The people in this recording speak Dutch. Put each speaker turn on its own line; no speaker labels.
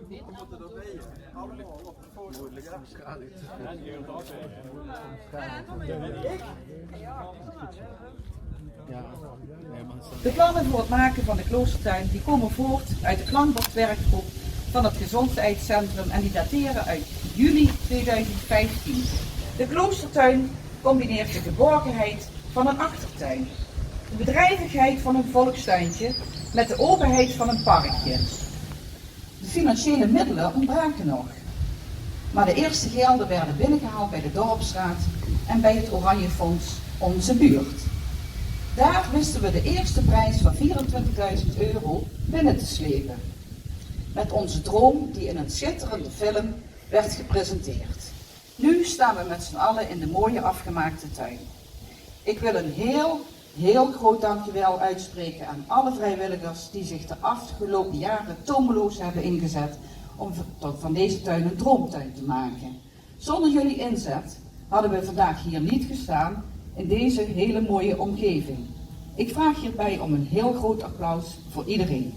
moeten erbij. Allemaal op de foto. Moeilijk om schade te
De plannen voor het maken van de kloostertuin die komen voort uit de klankbordwerkgroep van het Gezondheidscentrum en die dateren uit juli 2015. De kloostertuin combineert de geborgenheid van een achtertuin, de bedrijvigheid van een volkstuintje met de openheid van een parkje. De financiële middelen ontbraken nog, maar de eerste gelden werden binnengehaald bij de Dorpsraad en bij het Oranje Fonds Onze Buurt. Daar wisten we de eerste prijs van €24.000 binnen te slepen. Met onze droom die in een schitterende film werd gepresenteerd. Nu staan we met z'n allen in de mooie afgemaakte tuin. Ik wil een heel groot dankjewel uitspreken aan alle vrijwilligers die zich de afgelopen jaren tomeloos hebben ingezet om van deze tuin een droomtuin te maken. Zonder jullie inzet hadden we vandaag hier niet gestaan in deze hele mooie omgeving. Ik vraag hierbij om een heel groot applaus voor iedereen.